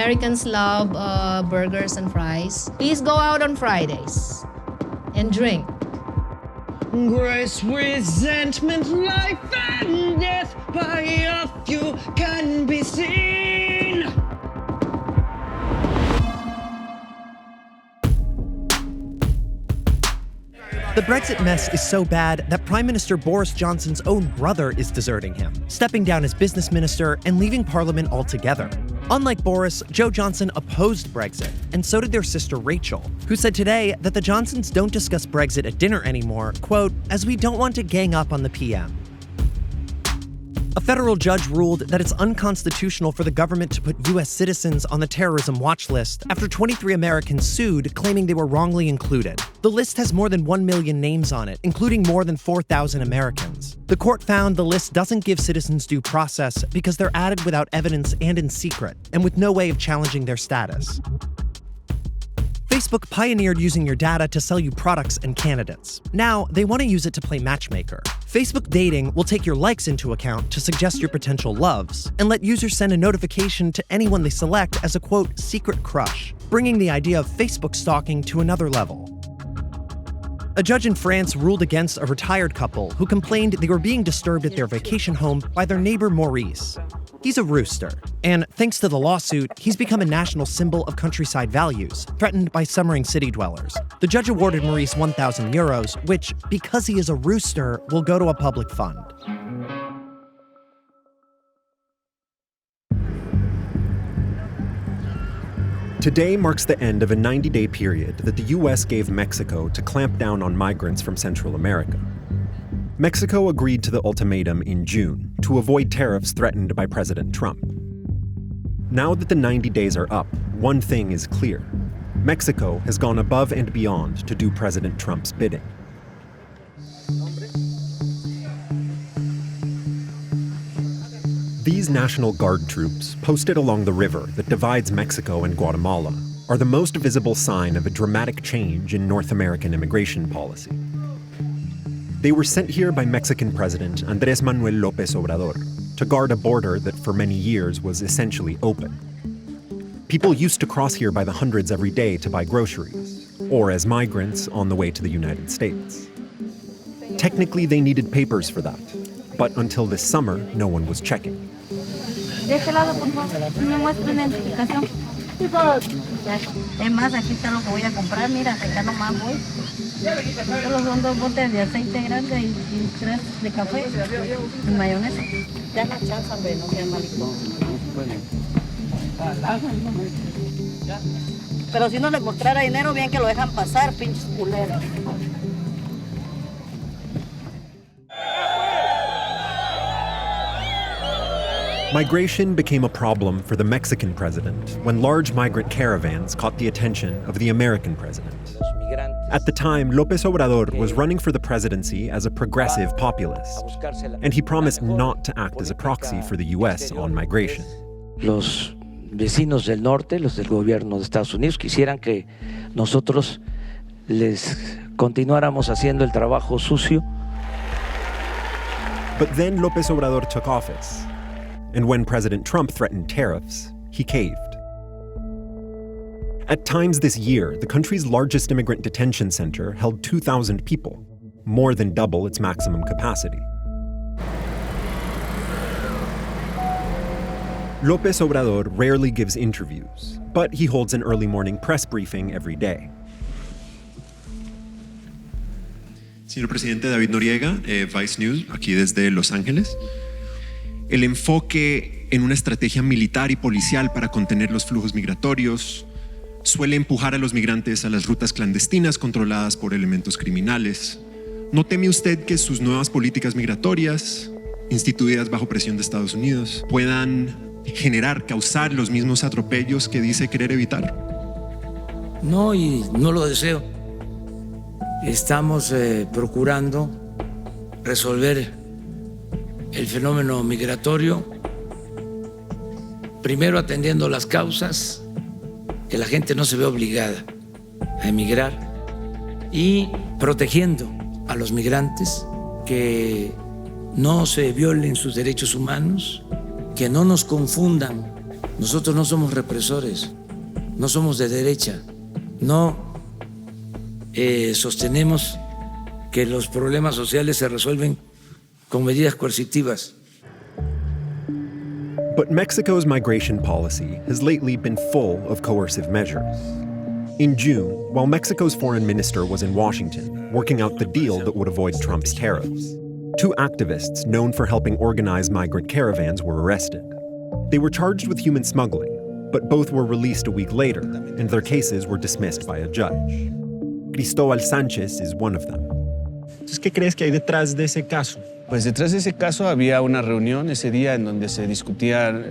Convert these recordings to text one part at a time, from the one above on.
Americans love burgers and fries. Please go out on Fridays and drink. Grace, resentment, life and death, by of you can be seen. The Brexit mess is so bad that Prime Minister Boris Johnson's own brother is deserting him, stepping down as business minister and leaving Parliament altogether. Unlike Boris, Jo Johnson opposed Brexit, and so did their sister Rachel, who said today that the Johnsons don't discuss Brexit at dinner anymore, quote, as we don't want to gang up on the PM. A federal judge ruled that it's unconstitutional for the government to put U.S. citizens on the terrorism watch list after 23 Americans sued, claiming they were wrongly included. The list has more than 1 million names on it, including more than 4,000 Americans. The court found the list doesn't give citizens due process because they're added without evidence and in secret, and with no way of challenging their status. Facebook pioneered using your data to sell you products and candidates. Now, they want to use it to play matchmaker. Facebook Dating will take your likes into account to suggest your potential loves, and let users send a notification to anyone they select as a, quote, secret crush, bringing the idea of Facebook stalking to another level. A judge in France ruled against a retired couple who complained they were being disturbed at their vacation home by their neighbor Maurice. He's a rooster, and thanks to the lawsuit, he's become a national symbol of countryside values, threatened by summering city dwellers. The judge awarded Maurice €1,000, which, because he is a rooster, will go to a public fund. Today marks the end of a 90-day period that the U.S. gave Mexico to clamp down on migrants from Central America. Mexico agreed to the ultimatum in June to avoid tariffs threatened by President Trump. Now that the 90 days are up, one thing is clear. Mexico has gone above and beyond to do President Trump's bidding. These National Guard troops, posted along the river that divides Mexico and Guatemala, are the most visible sign of a dramatic change in North American immigration policy. They were sent here by Mexican President Andrés Manuel López Obrador to guard a border that for many years was essentially open. People used to cross here by the hundreds every day to buy groceries, or as migrants on the way to the United States. Technically, they needed papers for that, but until this summer, no one was checking. De este lado, por favor, me muestra identificación. Es más, aquí está lo que voy a comprar, mira, acá nomás voy. Solo son 2 botes de aceite grande y 3 de café y mayonesa. Ya no chanza, hombre, no sean maricón. Pero si no les mostrara dinero, bien que lo dejan pasar, pinches culeros. Migration became a problem for the Mexican president when large migrant caravans caught the attention of the American president. At the time, López Obrador was running for the presidency as a progressive populist, and he promised not to act as a proxy for the U.S. on migration. Los vecinos del norte, los del gobierno de Estados Unidos, quisieran que nosotros les continuáramos haciendo el trabajo sucio. But then López Obrador took office. And when President Trump threatened tariffs, he caved. At times this year, the country's largest immigrant detention center held 2,000 people, more than double its maximum capacity. López Obrador rarely gives interviews, but he holds an early morning press briefing every day. Señor Presidente, David Noriega, Vice News, aquí desde Los Ángeles. El enfoque en una estrategia militar y policial para contener los flujos migratorios suele empujar a los migrantes a las rutas clandestinas controladas por elementos criminales. ¿No teme usted que sus nuevas políticas migratorias, instituidas bajo presión de Estados Unidos, puedan causar los mismos atropellos que dice querer evitar? No, y no lo deseo. Estamos procurando resolver el fenómeno migratorio, primero atendiendo las causas, que la gente no se ve obligada a emigrar, y protegiendo a los migrantes, que no se violen sus derechos humanos, que no nos confundan Nosotros no somos represores, no somos de derecha, no sostenemos que los problemas sociales se resuelven con medidas coercitivas. But Mexico's migration policy has lately been full of coercive measures. In June, while Mexico's foreign minister was in Washington working out the deal that would avoid Trump's tariffs, 2 activists known for helping organize migrant caravans were arrested. They were charged with human smuggling, but both were released a week later, and their cases were dismissed by a judge. Cristóbal Sánchez is one of them. Entonces, ¿qué crees que hay detrás de ese caso? Pues detrás de ese caso había una reunión ese día en donde se discutían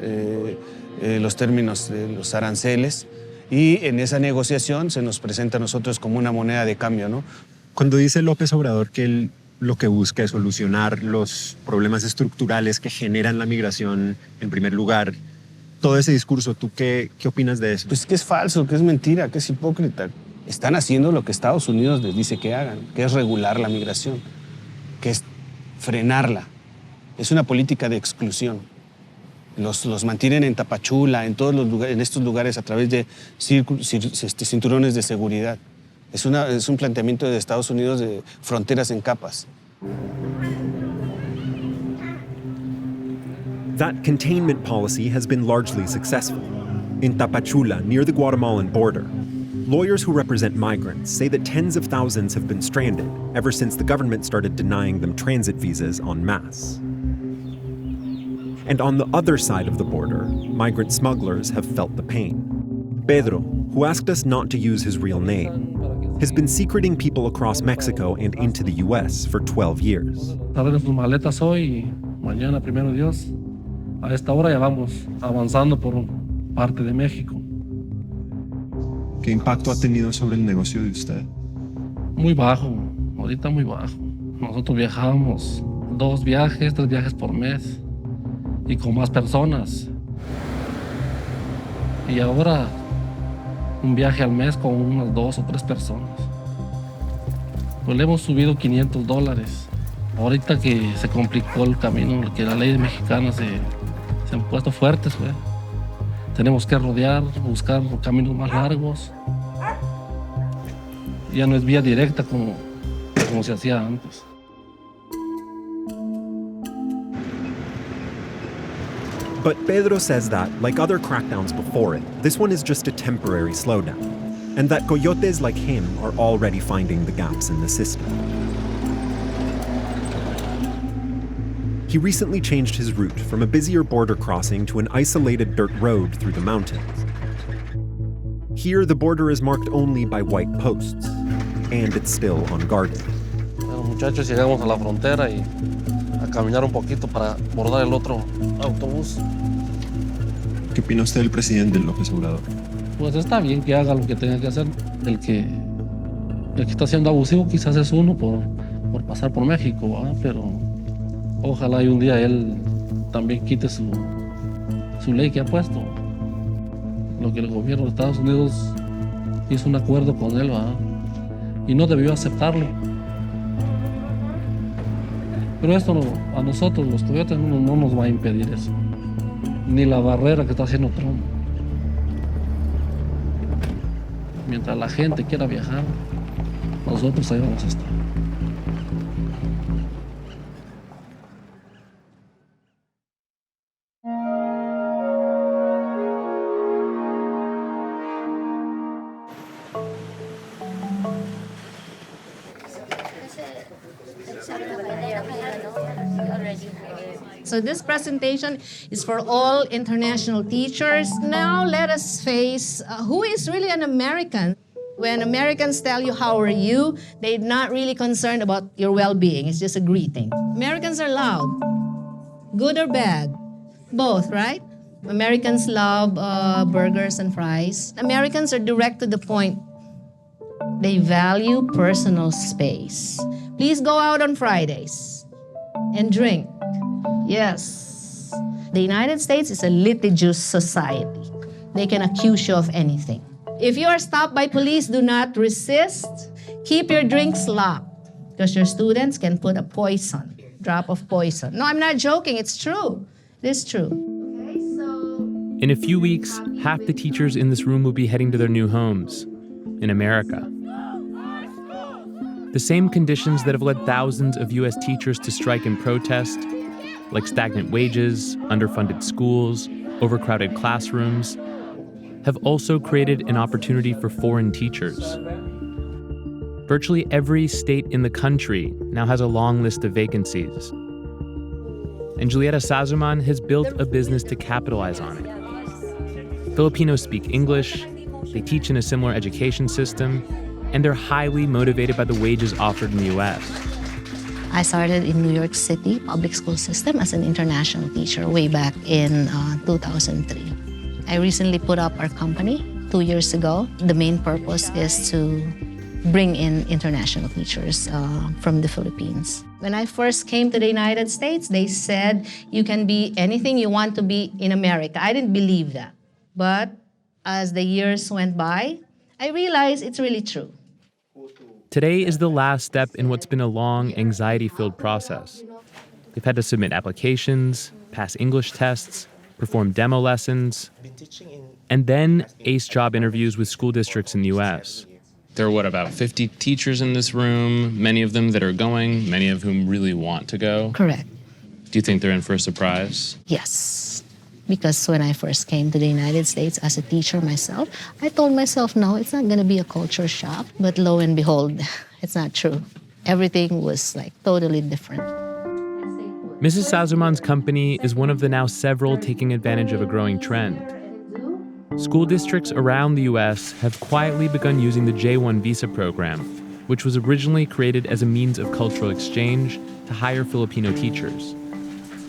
los términos de los aranceles y en esa negociación se nos presenta a nosotros como una moneda de cambio, ¿no? Cuando dice López Obrador que él lo que busca es solucionar los problemas estructurales que generan la migración en primer lugar, todo ese discurso, ¿tú qué opinas de eso? Pues que es falso, que es mentira, que es hipócrita. Están haciendo lo que Estados Unidos les dice que hagan, que es regular la migración, que es frenarla. Es una política de exclusión. Los mantienen en Tapachula, en todos los lugares, en estos lugares a través de cinturones de seguridad. Es un planteamiento de Estados Unidos de fronteras en capas. That containment policy has been largely successful. In Tapachula, near the Guatemalan border, lawyers who represent migrants say that tens of thousands have been stranded ever since the government started denying them transit visas en masse. And on the other side of the border, migrant smugglers have felt the pain. Pedro, who asked us not to use his real name, has been secreting people across Mexico and into the US for 12 years. Traen sus maletas hoy y mañana, primero Dios. A esta hora ya vamos avanzando por parte de México. ¿Qué impacto ha tenido sobre el negocio de usted? Muy bajo, ahorita muy bajo. Nosotros viajábamos 2 viajes, 3 viajes por mes y con más personas. Y ahora un viaje al mes con unas 2 o 3 personas. Pues le hemos subido $500. Ahorita que se complicó el camino, que la ley mexicana se han puesto fuertes, güey. Tenemos que rodear, buscar caminos más largos. Ya no es vía directa como se hacía antes. But Pedro says that, like other crackdowns before it, this one is just a temporary slowdown, and that coyotes like him are already finding the gaps in the system. He recently changed his route from a busier border crossing to an isolated dirt road through the mountains. Here, the border is marked only by white posts, and it's still unguarded. Bueno, muchachos, llegamos a la frontera y a caminar un poquito para abordar el otro autobús. ¿Qué opina usted del presidente López Obrador? Pues está bien que haga lo que tenga que hacer. El que está siendo abusivo quizás es uno por pasar por México, ¿verdad? Pero ojalá y un día él también quite su ley que ha puesto. Lo que el gobierno de Estados Unidos hizo un acuerdo con él, ¿verdad? Y no debió aceptarlo. Pero esto a nosotros, los coyotes, no nos va a impedir eso. Ni la barrera que está haciendo Trump. Mientras la gente quiera viajar, nosotros ahí vamos a estar. So this presentation is for all international teachers. Now let us face who is really an American. When Americans tell you, how are you, they're not really concerned about your well-being. It's just a greeting. Americans are loud. Good or bad? Both, right? Americans love burgers and fries. Americans are direct to the point. They value personal space. Please go out on Fridays and drink. Yes. The United States is a litigious society. They can accuse you of anything. If you are stopped by police, do not resist. Keep your drinks locked because your students can put a drop of poison. No, I'm not joking. It's true. It is true. Okay, so In a few weeks, half the teachers in this room will be heading to their new homes in America. The same conditions that have led thousands of U.S. teachers to strike and protest, like stagnant wages, underfunded schools, overcrowded classrooms, have also created an opportunity for foreign teachers. Virtually every state in the country now has a long list of vacancies. And Julieta Sazuman has built a business to capitalize on it. Filipinos speak English, they teach in a similar education system, and they're highly motivated by the wages offered in the U.S. I started in New York City public school system as an international teacher way back in 2003. I recently put up our company 2 years ago. The main purpose is to bring in international teachers from the Philippines. When I first came to the United States, they said you can be anything you want to be in America. I didn't believe that. But as the years went by, I realized it's really true. Today is the last step in what's been a long, anxiety-filled process. They've had to submit applications, pass English tests, perform demo lessons, and then ace job interviews with school districts in the U.S. There are, about 50 teachers in this room, many of them that are going, many of whom really want to go? Correct. Do you think they're in for a surprise? Yes. Because when I first came to the United States as a teacher myself, I told myself, no, it's not going to be a culture shock. But lo and behold, it's not true. Everything was totally different. Mrs. Sazuman's company is one of the now several taking advantage of a growing trend. School districts around the U.S. have quietly begun using the J-1 visa program, which was originally created as a means of cultural exchange to hire Filipino teachers.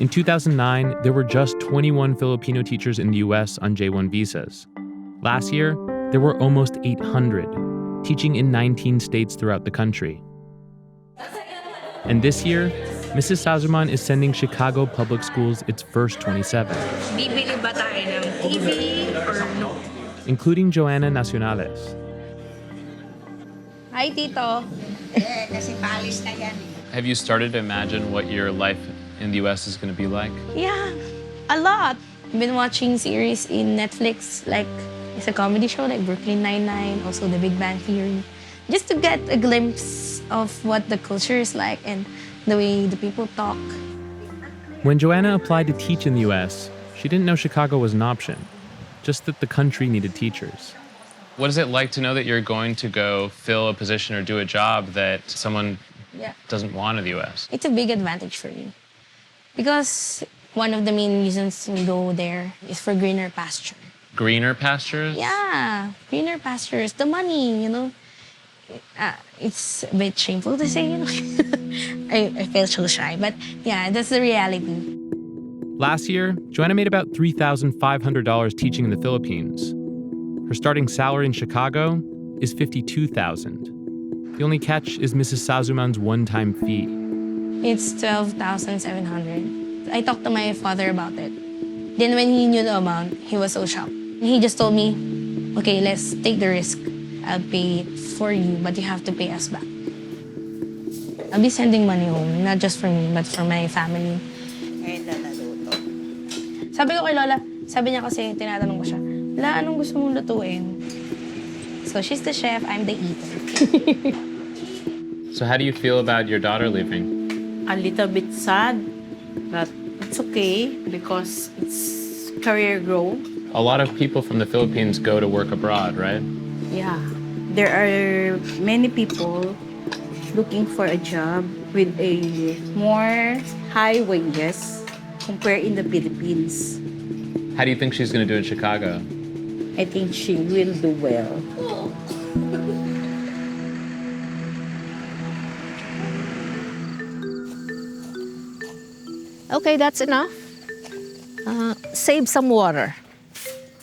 In 2009, there were just 21 Filipino teachers in the U.S. on J-1 visas. Last year, there were almost 800, teaching in 19 states throughout the country. And this year, Mrs. Sazuman is sending Chicago public schools its first 27. Bibili ba tayo ng TV or no? Including Joanna Nacionales. Hi, Tito. Kasi palis na yan. Have you started to imagine what your life in the U.S. is going to be like? Yeah, a lot. I've been watching series in Netflix, it's a comedy show like Brooklyn Nine-Nine, also The Big Bang Theory, just to get a glimpse of what the culture is like and the way the people talk. When Joanna applied to teach in the U.S., she didn't know Chicago was an option, just that the country needed teachers. What is it like to know that you're going to go fill a position or do a job that someone doesn't want in the U.S.? It's a big advantage for me because one of the main reasons we go there is for greener pasture. Greener pastures? Yeah, greener pastures. The money, it's a bit shameful to say, I feel so shy, but yeah, that's the reality. Last year, Joanna made about $3,500 teaching in the Philippines. Her starting salary in Chicago is $52,000. The only catch is Mrs. Sazuman's one-time fee. It's $12,700. I talked to my father about it. Then when he knew the amount, he was so shocked. He just told me, okay, let's take the risk. I'll pay it for you, but you have to pay us back. I'll be sending money home, not just for me, but for my family. Sabi ko kay Lola, sabi niya kasi, tinatanong ko siya, La, anong gusto mong lutuin? So she's the chef, I'm the eater. So how do you feel about your daughter leaving? A little bit sad, but it's okay because it's career growth. A lot of people from the Philippines go to work abroad, right? Yeah, there are many people looking for a job with a more high wages compared in the Philippines. How do you think she's going to do in Chicago? I think she will do well. Okay, that's enough. Save some water.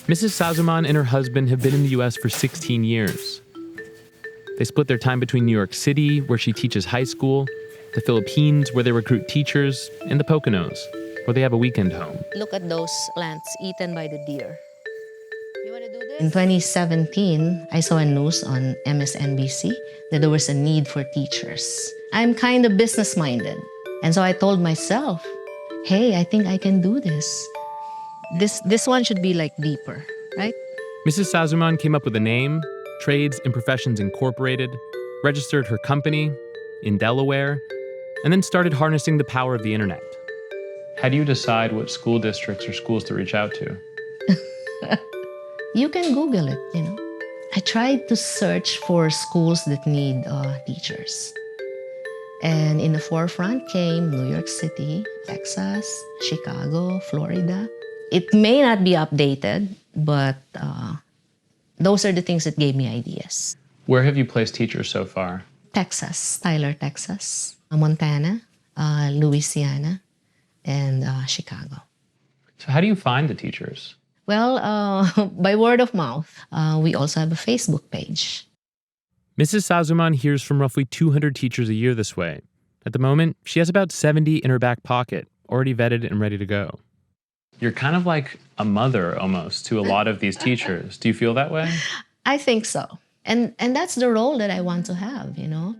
Mrs. Sazuman and her husband have been in the U.S. for 16 years. They split their time between New York City, where she teaches high school, the Philippines, where they recruit teachers, and the Poconos, where they have a weekend home. Look at those plants eaten by the deer. You want to do this? In 2017, I saw a news on MSNBC that there was a need for teachers. I'm kind of business-minded. And so I told myself, hey, I think I can do this. This one should be like deeper, right? Mrs. Sazuman came up with a name, Trades and Professions Incorporated, registered her company in Delaware, and then started harnessing the power of the internet. How do you decide what school districts or schools to reach out to? You can Google it, you know. I tried to search for schools that need teachers. And in the forefront came New York City, Texas, Chicago, Florida. It may not be updated, but those are the things that gave me ideas. Where have you placed teachers so far? Texas, Tyler, Texas, Montana, Louisiana, and Chicago. So how do you find the teachers? Well, by word of mouth. We also have a Facebook page. Mrs. Sazuman hears from roughly 200 teachers a year this way. At the moment, she has about 70 in her back pocket, already vetted and ready to go. You're kind of like a mother almost to a lot of these teachers. Do you feel that way? I think so. And that's the role that I want to have, you know.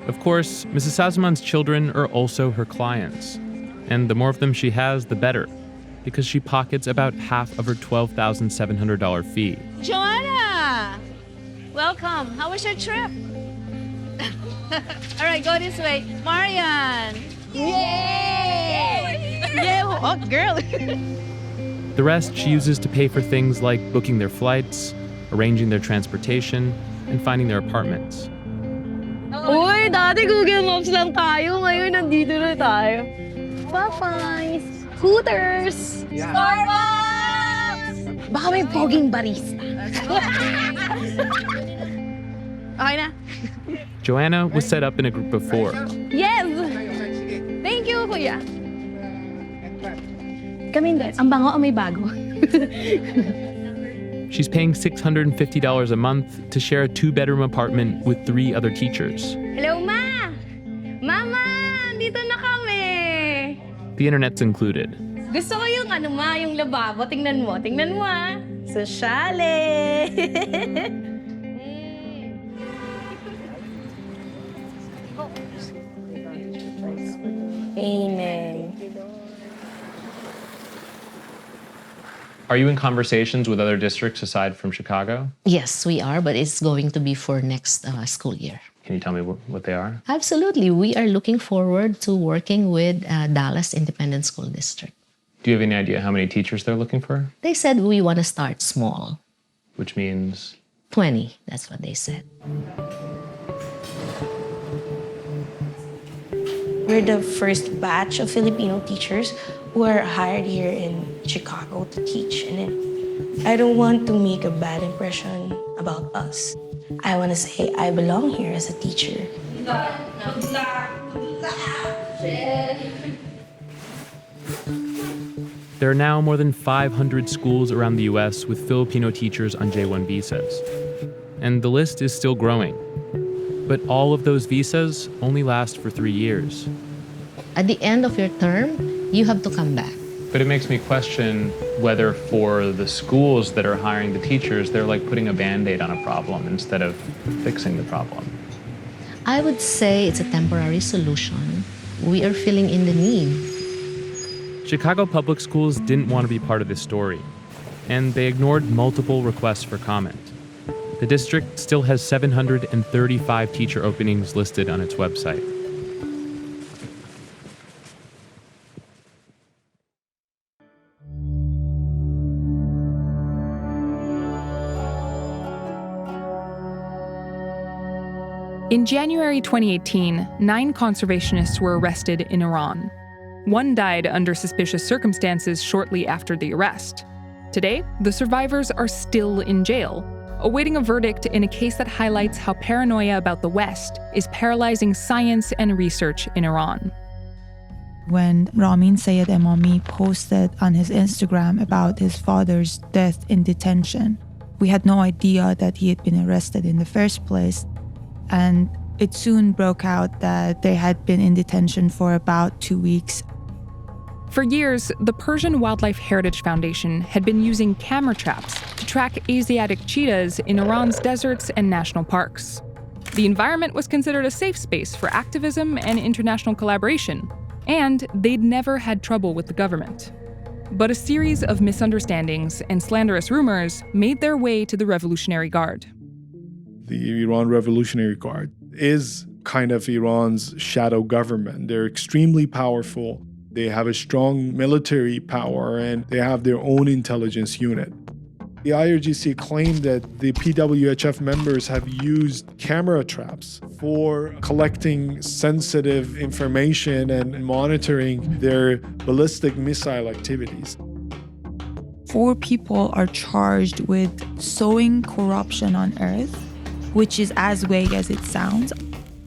Of course, Mrs. Sazuman's children are also her clients. And the more of them she has, the better, because she pockets about half of her $12,700 fee. Joanna! Welcome. How was your trip? All right, go this way. Marian! Yay! Yay! Oh, girl! The rest she uses to pay for things like booking their flights, arranging their transportation, and finding their apartments. Uy, dati Google Maps lang tayo. Ngayon, nandito na tayo. Popeyes! Hooters! Starbucks! Baka may poging barista. Okay na? Joanna was set up in a group before. Yes! Thank you, kuya. Kami hindi. Ang bango o may bago? She's paying $650 a month to share a 2-bedroom apartment with 3 other teachers. Hello, Ma! Mama! Dito na kami! The internet's included. Gusto ko yung yung lababo. Tingnan mo ah. Sosyale! Amen. Are you in conversations with other districts aside from Chicago? Yes, we are, but it's going to be for next school year. Can you tell me what they are? Absolutely. We are looking forward to working with Dallas Independent School District. Do you have any idea how many teachers they're looking for? They said we want to start small. Which means? 20, that's what they said. We're the first batch of Filipino teachers who are hired here in Chicago to teach. And then I don't want to make a bad impression about us. I want to say I belong here as a teacher. There are now more than 500 schools around the U.S. with Filipino teachers on J-1 visas. And the list is still growing. But all of those visas only last for 3 years. At the end of your term, you have to come back. But it makes me question whether for the schools that are hiring the teachers, they're like putting a Band-Aid on a problem instead of fixing the problem. I would say it's a temporary solution. We are filling in the need. Chicago public schools didn't want to be part of this story, and they ignored multiple requests for comment. The district still has 735 teacher openings listed on its website. In January 2018, 9 conservationists were arrested in Iran. One died under suspicious circumstances shortly after the arrest. Today, the survivors are still in jail, awaiting a verdict in a case that highlights how paranoia about the West is paralyzing science and research in Iran. When Ramin Sayed Emami posted on his Instagram about his father's death in detention, we had no idea that he had been arrested in the first place. And it soon broke out that they had been in detention for about 2 weeks. For years, the Persian Wildlife Heritage Foundation had been using camera traps to track Asiatic cheetahs in Iran's deserts and national parks. The environment was considered a safe space for activism and international collaboration, And they'd never had trouble with the government. But a series of misunderstandings and slanderous rumors made their way to the Revolutionary Guard. The Iran Revolutionary Guard is kind of Iran's shadow government. They're extremely powerful. They have a strong military power and they have their own intelligence unit. The IRGC claimed that the PWHF members have used camera traps for collecting sensitive information and monitoring their ballistic missile activities. 4 people are charged with sowing corruption on earth, which is as vague as it sounds.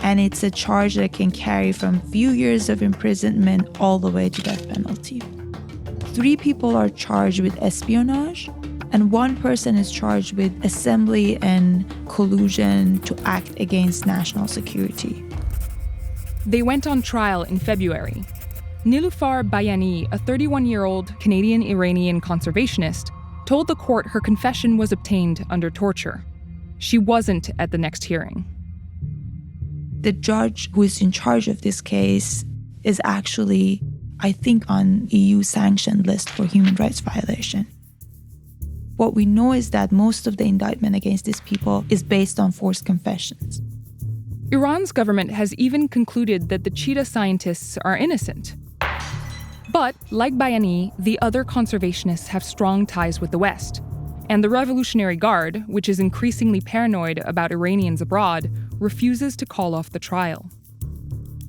And it's a charge that can carry from few years of imprisonment all the way to death penalty. 3 people are charged with espionage, and 1 person is charged with assembly and collusion to act against national security. They went on trial in February. Nilufar Bayani, a 31-year-old Canadian-Iranian conservationist, told the court her confession was obtained under torture. She wasn't at the next hearing. The judge who is in charge of this case is actually, I think, on EU sanctioned list for human rights violation. What we know is that most of the indictment against these people is based on forced confessions. Iran's government has even concluded that the cheetah scientists are innocent. But, like Bayani, the other conservationists have strong ties with the West. And the Revolutionary Guard, which is increasingly paranoid about Iranians abroad, refuses to call off the trial.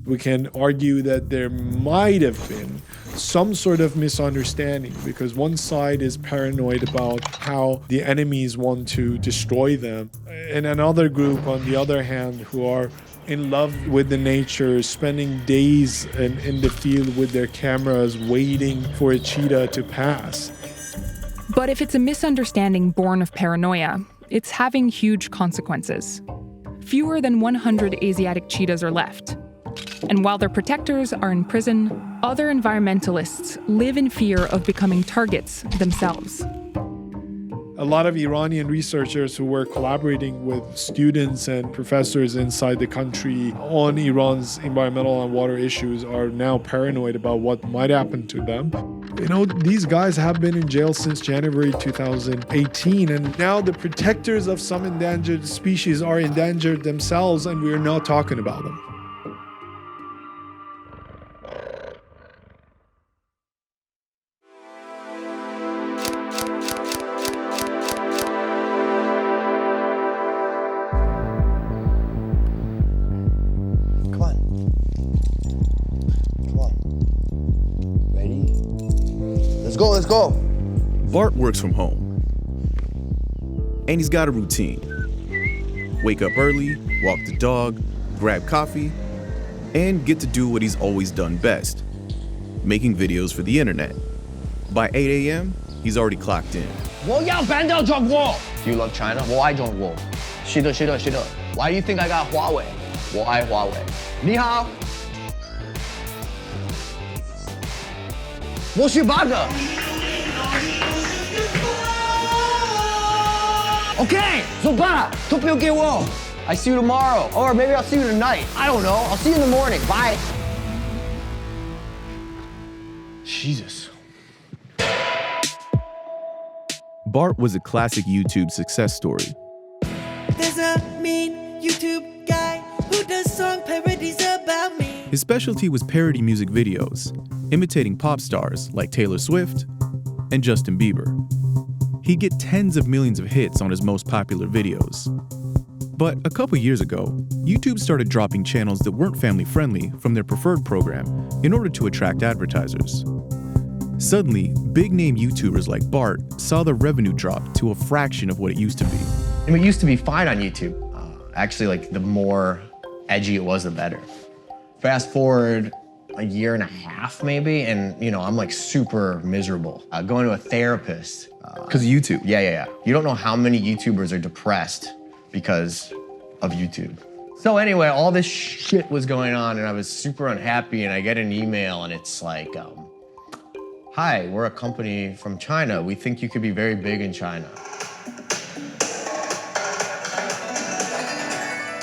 We can argue that there might have been some sort of misunderstanding because one side is paranoid about how the enemies want to destroy them, and another group, on the other hand, who are in love with the nature, spending days in the field with their cameras waiting for a cheetah to pass. But if it's a misunderstanding born of paranoia, it's having huge consequences. Fewer than 100 Asiatic cheetahs are left. And while their protectors are in prison, other environmentalists live in fear of becoming targets themselves. A lot of Iranian researchers who were collaborating with students and professors inside the country on Iran's environmental and water issues are now paranoid about what might happen to them. You know, these guys have been in jail since January 2018, and now the protectors of some endangered species are endangered themselves, and we're not talking about them. Let's go. Bart works from home. And he's got a routine. Wake up early, walk the dog, grab coffee, and get to do what he's always done best, making videos for the internet. By 8 a.m., he's already clocked in. Do you love China? 我爱中国。是的。Why do you think I got Huawei? 我爱华为。你好。我是八个。Okay, so ba, 投票给我。I see you tomorrow, or maybe I'll see you tonight. I don't know. I'll see you in the morning. Bye. Jesus. Bart was a classic YouTube success story. There's a mean YouTube guy who does song parodies about me. His specialty was parody music videos, imitating pop stars like Taylor Swift and Justin Bieber. He'd get tens of millions of hits on his most popular videos. But a couple years ago, YouTube started dropping channels that weren't family-friendly from their preferred program in order to attract advertisers. Suddenly, big-name YouTubers like Bart saw the revenue drop to a fraction of what it used to be. It used to be fine on YouTube. Actually, like, the more edgy it was, the better. Fast forward a year and a half, maybe, and, you know, I'm, like, super miserable. Going to a therapist. Because of YouTube? Yeah. You don't know how many YouTubers are depressed because of YouTube. So anyway, all this shit was going on, and I was super unhappy, and I get an email, and it's like, hi, we're a company from China. We think you could be very big in China.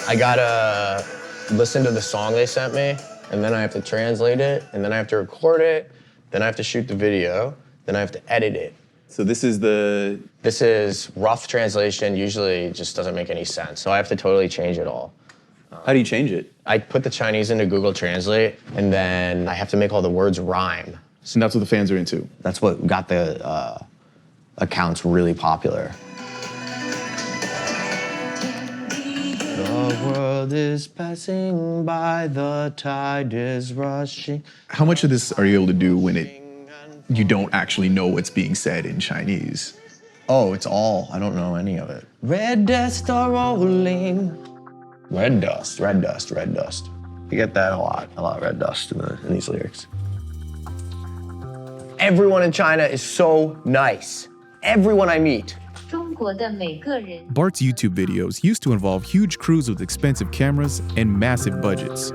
I gotta listen to the song they sent me, and then I have to translate it, and then I have to record it, then I have to shoot the video, then I have to edit it. So this is rough translation, usually it just doesn't make any sense. So I have to totally change it all. How do you change it? I put the Chinese into Google Translate, and then I have to make all the words rhyme. So that's what the fans are into? That's what got the accounts really popular. The world is passing by, the tide is rushing. How much of this are you able to do when you don't actually know what's being said in Chinese? Oh, it's all. I don't know any of it. Red dust are rolling. Red dust, red dust, red dust. You get that a lot of red dust in these lyrics. Everyone in China is so nice. Everyone I meet. Bart's YouTube videos used to involve huge crews with expensive cameras and massive budgets.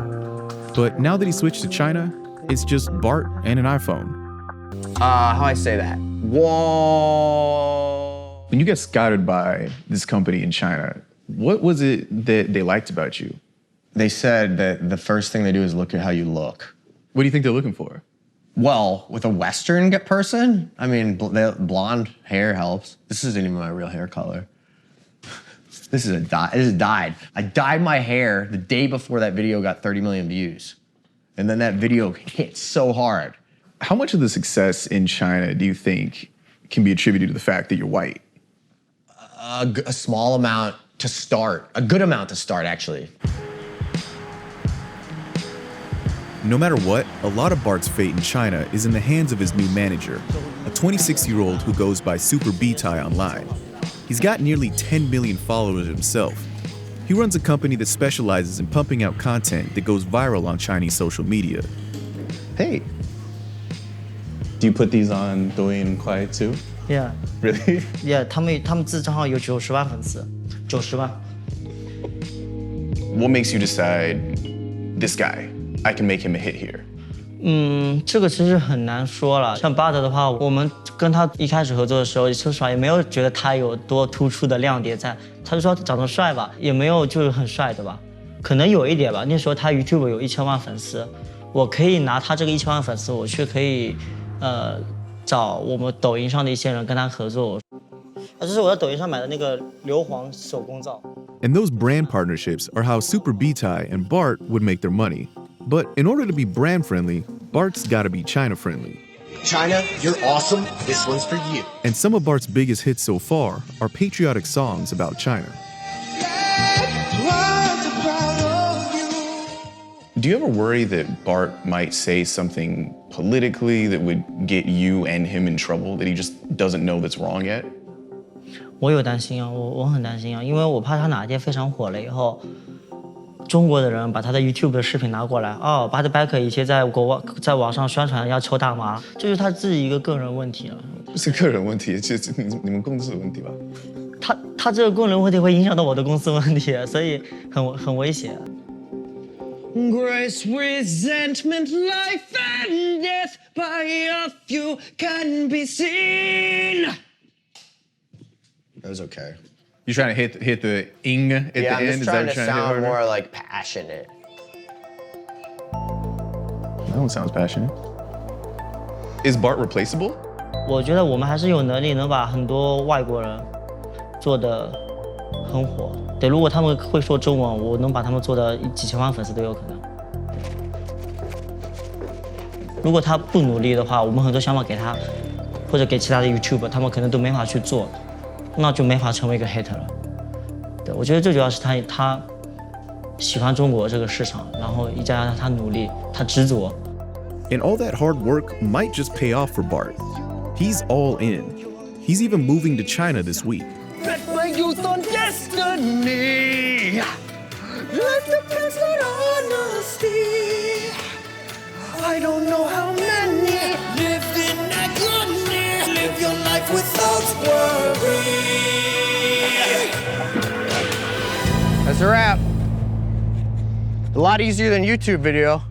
But now that he switched to China, it's just Bart and an iPhone. How I say that? Whoa. When you got scouted by this company in China, what was it that they liked about you? They said that the first thing they do is look at how you look. What do you think they're looking for? Well, with a Western person, I mean, blonde hair helps. This isn't even my real hair color. This is dyed. I dyed my hair the day before that video got 30 million views. And then that video hit so hard. How much of the success in China do you think can be attributed to the fact that you're white? A small amount to start. A good amount to start, actually. No matter what, a lot of Bart's fate in China is in the hands of his new manager, a 26-year-old who goes by Super B-Tai online. He's got nearly 10 million followers himself. He runs a company that specializes in pumping out content that goes viral on Chinese social media. Hey, do you put these on Douyin Kuai too? Yeah. Really? Yeah, 他们自账号有90万粉丝，90万。 What makes you decide this guy? I can make him a hit here. 这个其实很难说了。像 Bart 的话，我们跟他一开始合作的时候，说实话也没有觉得他有多突出的亮点在。他就说长得帅吧，也没有就是很帅，对吧？可能有一点吧。那时候他 YouTube 有1000万粉丝，我可以拿他这个1000万粉丝，我去可以找我们抖音上的一些人跟他合作。这是我在抖音上买的那个硫磺手工皂。And those brand partnerships are how Super B-Tai and Bart would make their money. But in order to be brand friendly, Bart's gotta be China friendly. China, you're awesome. This one's for you. And some of Bart's biggest hits so far are patriotic songs about China. Do you ever worry that Bart might say something politically that would get you and him in trouble that he just doesn't know that's wrong yet? 我有担心啊，我很担心啊，因为我怕他哪一天非常火了以后，中国的人把他的 YouTube 的视频拿过来，哦 ，Bart Becker 以前在网上宣传要抽大麻，这就是他自己一个个人问题了。不是个人问题，这是你们公司的问题吧？他这个个人问题会影响到我的公司问题，所以很危险。Grace, resentment, life and death by a few can be seen. That was okay. You trying to hit the ing at the end? I'm just trying to sound more like passionate. That one sounds passionate. Is Bart replaceable? 我觉得我们还是有能力能把很多外国人做得很火。对，如果他们会说中文，我能把他们做的几千万粉丝都有可能。如果他不努力的话，我们很多想法给他，或者给其他的 YouTuber， 他们可能都没法去做。那就没法成为一个 hater 了。对，我觉得最主要是他喜欢中国这个市场，然后再加上他努力，他执着。And all that hard work might just pay off for Bart. He's all in. He's even moving to China this week. Bet my youth on destiny. Life depends on honesty. I don't know how many lived in agony. Live your life without worry. That's a wrap. A lot easier than YouTube video.